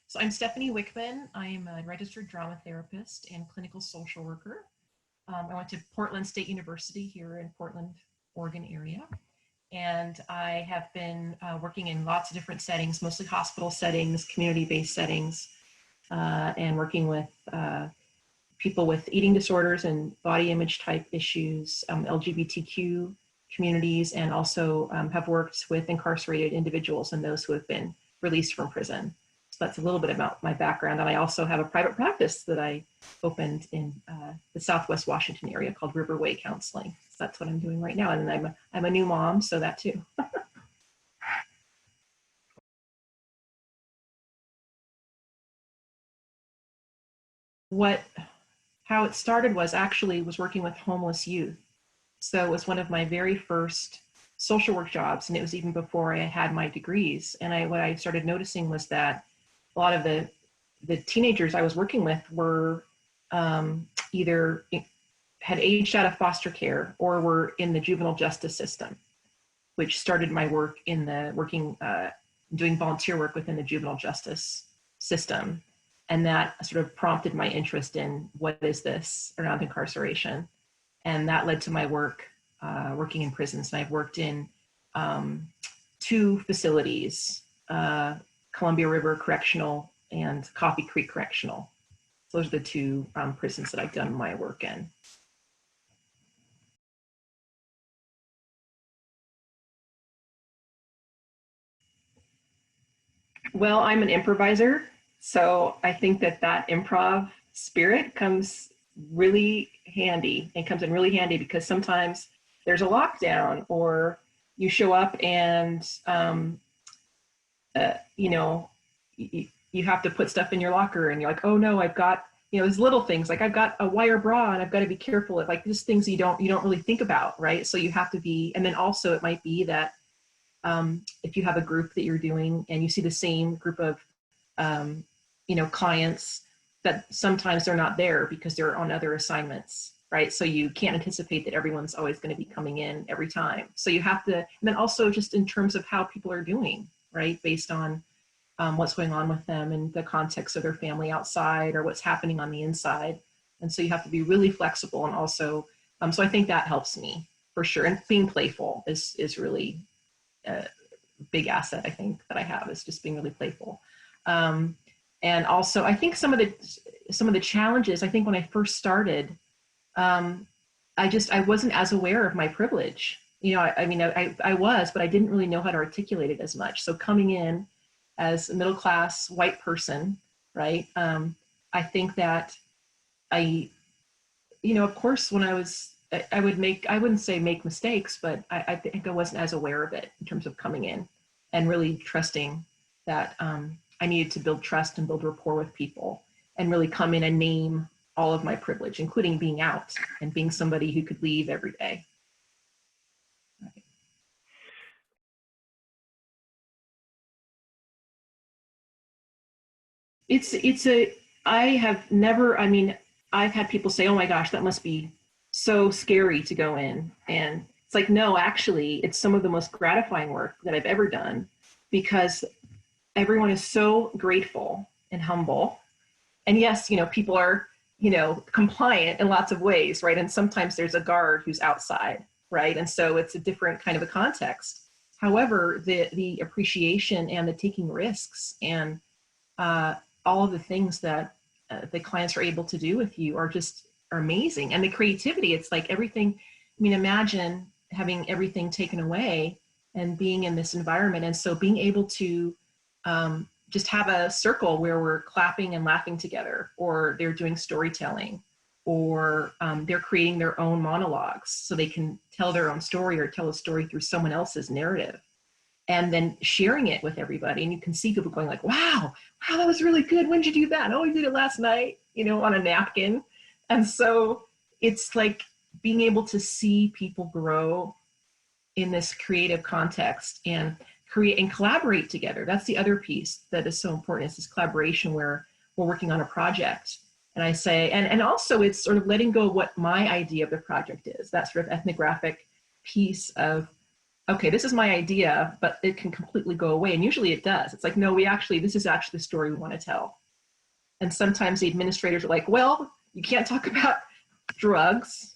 So I'm Stephanie Wichmann. I am a registered drama therapist and clinical social worker. I went to Portland State University here in Portland, Oregon area. And I have been working in lots of different settings, mostly hospital settings, community-based settings, and working with people with eating disorders and body image type issues, LGBTQ communities, and also have worked with incarcerated individuals and those who have been released from prison. So that's a little bit about my background. And I also have a private practice that I opened in the Southwest Washington area called Riverway Counseling. So that's what I'm doing right now. And I'm a new mom, so that too. How it started was working with homeless youth. So it was one of my very first social work jobs, and it was even before I had my degrees. And what I started noticing was that a lot of the teenagers I was working with were either had aged out of foster care or were in the juvenile justice system, which started my work in doing volunteer work within the juvenile justice system. And that sort of prompted my interest in what is this around incarceration. And that led to my work working in prisons. And I've worked in 2 facilities, Columbia River Correctional and Coffee Creek Correctional. Those are the 2 prisons that I've done my work in. Well, I'm an improviser, so I think that improv spirit comes really handy, and comes in really handy because sometimes there's a lockdown or you show up and you have to put stuff in your locker and you're like, oh no, I've got, there's little things like I've got a wire bra and I've got to be careful of, like, just things you don't really think about, right? So you have to be, and then also it might be that if you have a group that you're doing and you see the same group of clients, that sometimes they're not there because they're on other assignments, right? So you can't anticipate that everyone's always going to be coming in every time. So you have to, and then also just in terms of how people are doing, right? Based on what's going on with them and the context of their family outside or what's happening on the inside. And so you have to be really flexible, and also, so I think that helps me for sure. And being playful is really a big asset, I think, that I have, is just being really playful. And also, I think some of the challenges, I think when I first started, I wasn't as aware of my privilege. I was, but I didn't really know how to articulate it as much. So coming in as a middle-class white person, right? I think that of course, when I wouldn't say make mistakes, but I think I wasn't as aware of it in terms of coming in and really trusting that I needed to build trust and build rapport with people and really come in and name all of my privilege, including being out and being somebody who could leave every day. Right. I've had people say, oh my gosh, that must be so scary to go in. And it's like, no, actually, it's some of the most gratifying work that I've ever done, because everyone is so grateful and humble. And yes, people are, compliant in lots of ways, right? And sometimes there's a guard who's outside, right? And so it's a different kind of a context. However, the appreciation and the taking risks and all of the things that the clients are able to do with you are amazing. And the creativity, it's like everything, imagine having everything taken away and being in this environment. And so being able to just have a circle where we're clapping and laughing together, or they're doing storytelling, or they're creating their own monologues so they can tell their own story or tell a story through someone else's narrative, and then sharing it with everybody. And you can see people going like, wow, that was really good. When did you do that? Oh, I did it last night, on a napkin. And so it's like being able to see people grow in this creative context and create and collaborate together. That's the other piece that is so important, is this collaboration where we're working on a project. And I say, and also it's sort of letting go of what my idea of the project is, that sort of ethnographic piece of okay, this is my idea, but it can completely go away. And usually it does. It's like, no, this is actually the story we want to tell. And sometimes the administrators are like, well, you can't talk about drugs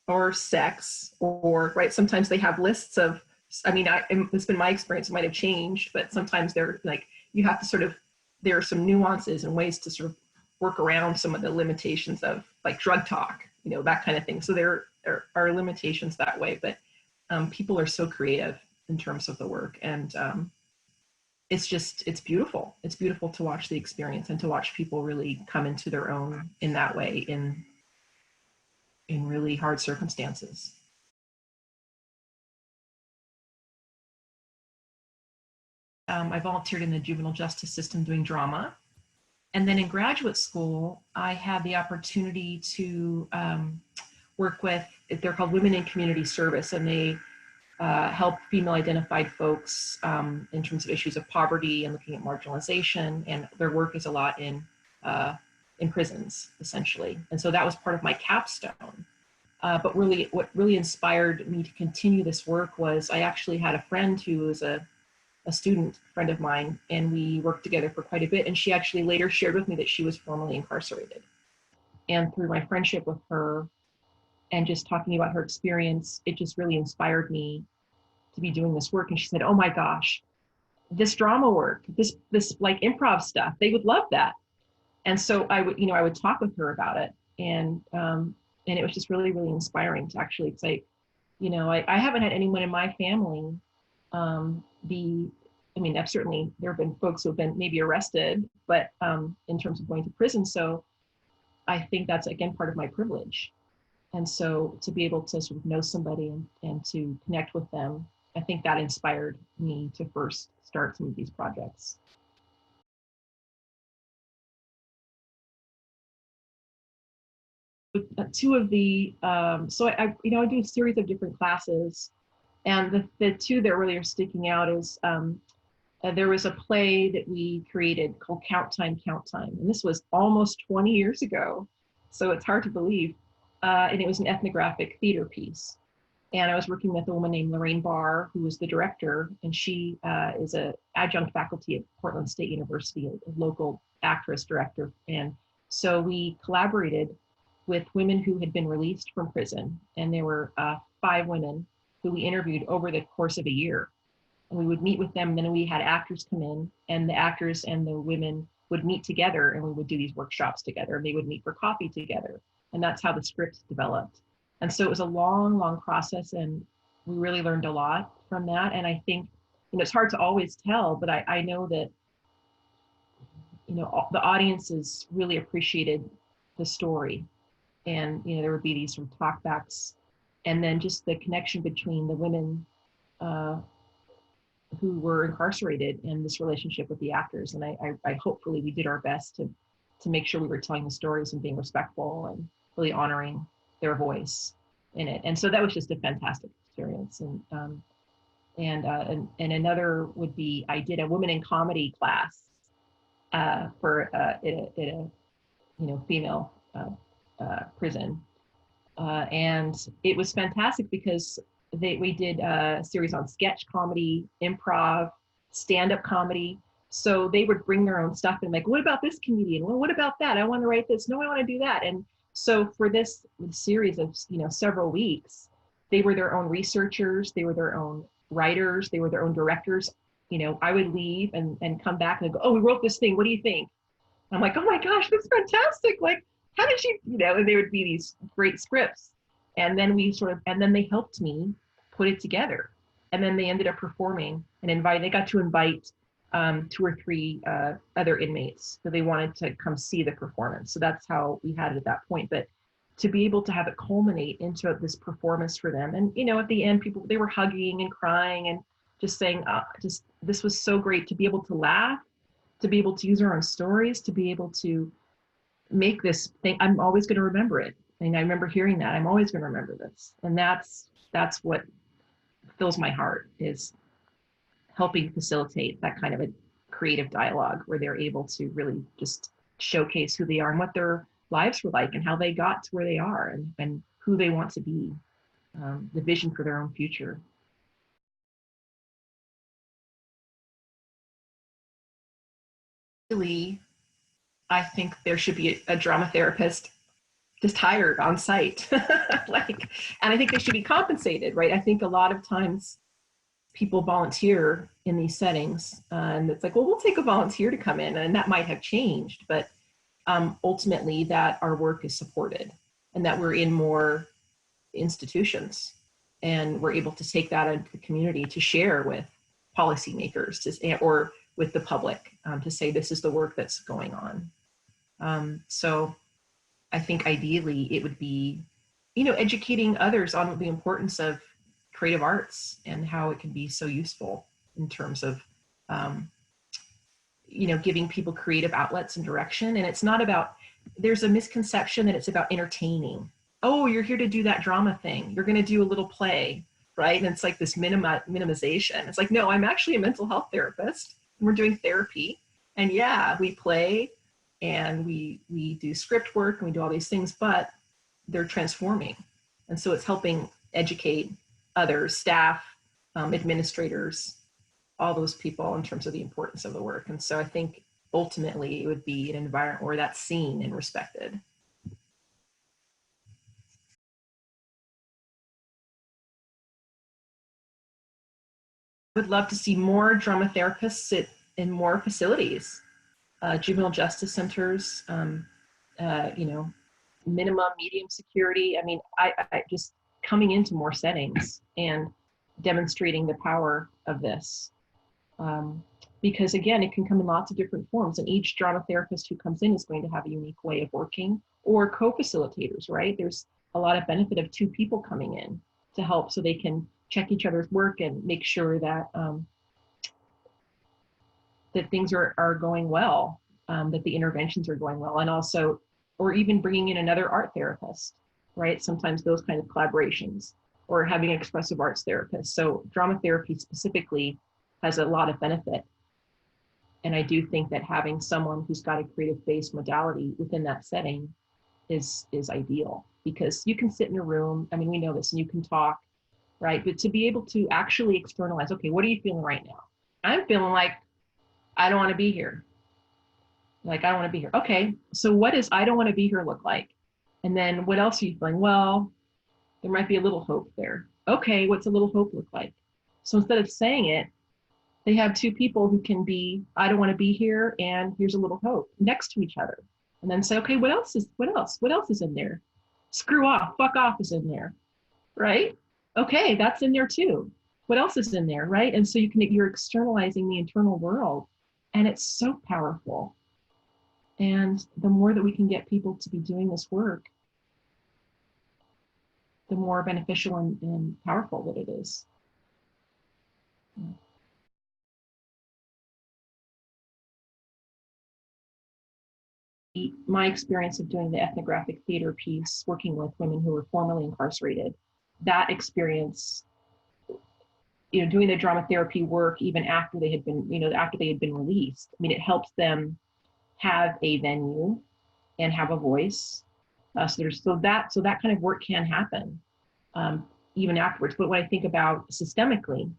or sex or, right? Sometimes they have lists of, I mean, it's been my experience, it might have changed, but sometimes they're like, you have to sort of, there are some nuances and ways to sort of work around some of the limitations of like drug talk, that kind of thing. So there are limitations that way, but people are so creative in terms of the work. And it's beautiful. It's beautiful to watch the experience and to watch people really come into their own in that way in really hard circumstances. I volunteered in the juvenile justice system doing drama. And then in graduate school, I had the opportunity to work with, they're called Women in Community Service, and they help female identified folks in terms of issues of poverty and looking at marginalization. And their work is a lot in prisons, essentially. And so that was part of my capstone. But really, what really inspired me to continue this work was I actually had a friend who was a student friend of mine, and we worked together for quite a bit. And she actually later shared with me that she was formerly incarcerated. And through my friendship with her and just talking about her experience, it just really inspired me to be doing this work. And she said, "Oh my gosh, this drama work, this like improv stuff, they would love that." And so I would talk with her about it, and it was just really, really inspiring to actually say, I haven't had anyone in my family be, I mean, I've certainly, there have been folks who have been maybe arrested, but in terms of going to prison. So I think that's, again, part of my privilege. And so to be able to sort of know somebody and to connect with them, I think that inspired me to first start some of these projects. Two of the, so I do a series of different classes, and the two that really are sticking out is there was a play that we created called Count Time, Count Time. And this was almost 20 years ago. So it's hard to believe. And it was an ethnographic theater piece. And I was working with a woman named Lorraine Barr, who was the director. And she is an adjunct faculty at Portland State University, a local actress director. And so we collaborated with women who had been released from prison. And there were 5 women who we interviewed over the course of a year. And we would meet with them, and then we had actors come in, and the actors and the women would meet together, and we would do these workshops together, and they would meet for coffee together. And that's how the script developed. And so it was a long, long process, and we really learned a lot from that. And I think, it's hard to always tell, but I know that, the audiences really appreciated the story. And, there would be these sort of talkbacks, and then just the connection between the women who were incarcerated in this relationship with the actors. And I hopefully we did our best to make sure we were telling the stories and being respectful and really honoring their voice in it. And so that was just a fantastic experience. And another would be, I did a women in comedy class for in a female prison. And it was fantastic because we did a series on sketch comedy, improv, stand-up comedy. So they would bring their own stuff and like, what about this comedian? Well, what about that? I want to write this. No, I want to do that. And so for this series of, several weeks, they were their own researchers. They were their own writers. They were their own directors. I would leave and come back and go, oh, we wrote this thing. What do you think? I'm like, oh my gosh, that's fantastic. Like, how did you, and they would be these great scripts. And then and then they helped me put it together. And then they ended up performing and they got to invite 2 or 3 other inmates. So they wanted to come see the performance. So that's how we had it at that point. But to be able to have it culminate into this performance for them. And, at the end, they were hugging and crying and just saying, this was so great to be able to laugh, to be able to use our own stories, to be able to make this thing. I'm always going to remember it. And I remember hearing that. I'm always going to remember this. And that's what fills my heart, is helping facilitate that kind of a creative dialogue where they're able to really just showcase who they are and what their lives were like and how they got to where they are and who they want to be, the vision for their own future. Really, I think there should be a drama therapist just hired on site. Like, and I think they should be compensated, right? I think a lot of times people volunteer in these settings, and it's like, well, we'll take a volunteer to come in, and that might have changed, but ultimately that our work is supported and that we're in more institutions and we're able to take that into the community to share with policymakers or with the public, to say this is the work that's going on. So I think ideally it would be, educating others on the importance of creative arts and how it can be so useful in terms of, um, giving people creative outlets and direction. And it's not about, there's a misconception that it's about entertaining. Oh, you're here to do that drama thing. You're going to do a little play, right? And it's like this minimization. It's like, no, I'm actually a mental health therapist. And we're doing therapy. And yeah, we play and we do script work and we do all these things, but they're transforming. And so it's helping educate others, staff, administrators, all those people in terms of the importance of the work. And so I think ultimately it would be an environment where that's seen and respected. I would love to see more drama therapists sit in more facilities, juvenile justice centers, minimum, medium security. I mean, I just coming into more settings and demonstrating the power of this. Because again, it can come in lots of different forms, and each drama therapist who comes in is going to have a unique way of working, or co-facilitators, right? There's a lot of benefit of two people coming in to help so they can check each other's work and make sure that that things are going well, that the interventions are going well, and also, or even bringing in another art therapist, right? Sometimes those kind of collaborations, or having an expressive arts therapist. So drama therapy specifically has a lot of benefit. And I do think that having someone who's got a creative based modality within that setting is ideal, because you can sit in a room. I mean, we know this, and you can talk, right? But to be able to actually externalize, okay, what are you feeling right now? I'm feeling like I don't want to be here. Like, I don't want to be here. Okay, so what does I don't want to be here look like? And then what else are you feeling? Well, there might be a little hope there. Okay, what's a little hope look like? So instead of saying it, they have two people who can be, I don't want to be here, and here's a little hope, next to each other. And then say, okay, what else is in there? Screw off, fuck off is in there, right? Okay, that's in there too. What else is in there, right? And so you're externalizing the internal world, and it's so powerful. And the more that we can get people to be doing this work, the more beneficial and powerful that it is. My experience of doing the ethnographic theater piece, working with women who were formerly incarcerated, that experience, doing the drama therapy work even after they had been, after they had been released. I mean, it helps them have a venue and have a voice. So that kind of work can happen, even afterwards. But when I think about systemically,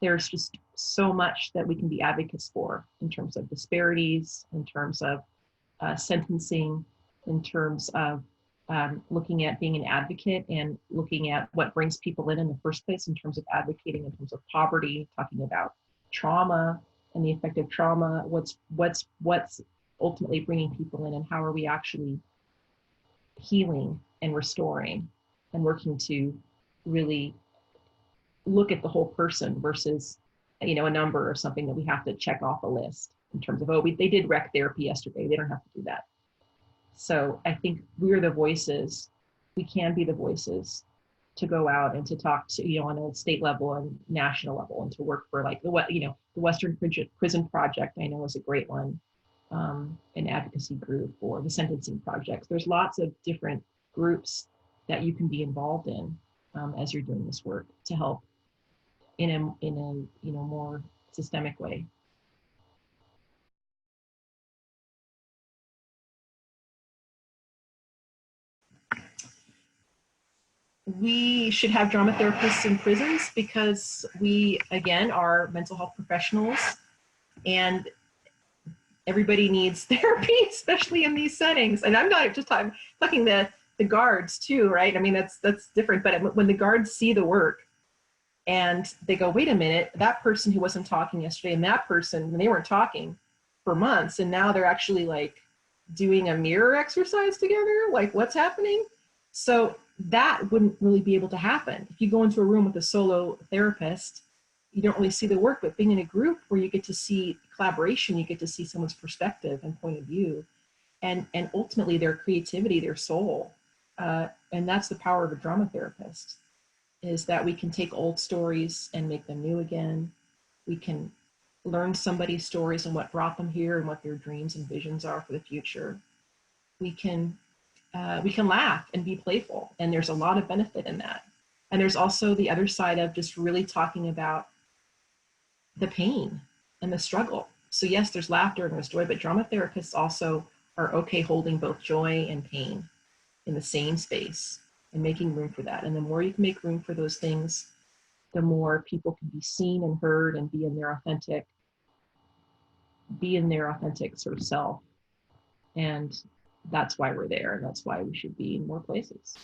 there's just so much that we can be advocates for in terms of disparities, in terms of sentencing, in terms of looking at being an advocate and looking at what brings people in the first place, in terms of advocating, in terms of poverty, talking about trauma and the effect of trauma, what's ultimately bringing people in, and how are we actually healing and restoring and working to really look at the whole person versus, a number or something that we have to check off a list in terms of, they did rec therapy yesterday, they don't have to do that. So I think we're the voices, we can be the voices to go out and to talk to, on a state level and national level, and to work for like the Western Prison Project, I know is a great one, an advocacy group, or the sentencing projects. There's lots of different groups that you can be involved in as you're doing this work to help in a more systemic way. We should have drama therapists in prisons, because we, again, are mental health professionals, and everybody needs therapy, especially in these settings. And I'm not just talking the guards too, right? I mean, that's different. But when the guards see the work and they go, wait a minute, that person who wasn't talking yesterday and that person, when they weren't talking for months, and now they're actually like doing a mirror exercise together, like what's happening? So that wouldn't really be able to happen. If you go into a room with a solo therapist, you don't really see the work, but being in a group where you get to see collaboration, you get to see someone's perspective and point of view, and ultimately their creativity, their soul. And that's the power of a drama therapist, is that we can take old stories and make them new again. We can learn somebody's stories and what brought them here and what their dreams and visions are for the future. We can laugh and be playful, and there's a lot of benefit in that. And there's also the other side of just really talking about the pain and the struggle. So yes, there's laughter and there's joy, but drama therapists also are okay holding both joy and pain in the same space and making room for that. And the more you can make room for those things, the more people can be seen and heard and be in their authentic sort of self. And that's why we're there. And that's why we should be in more places.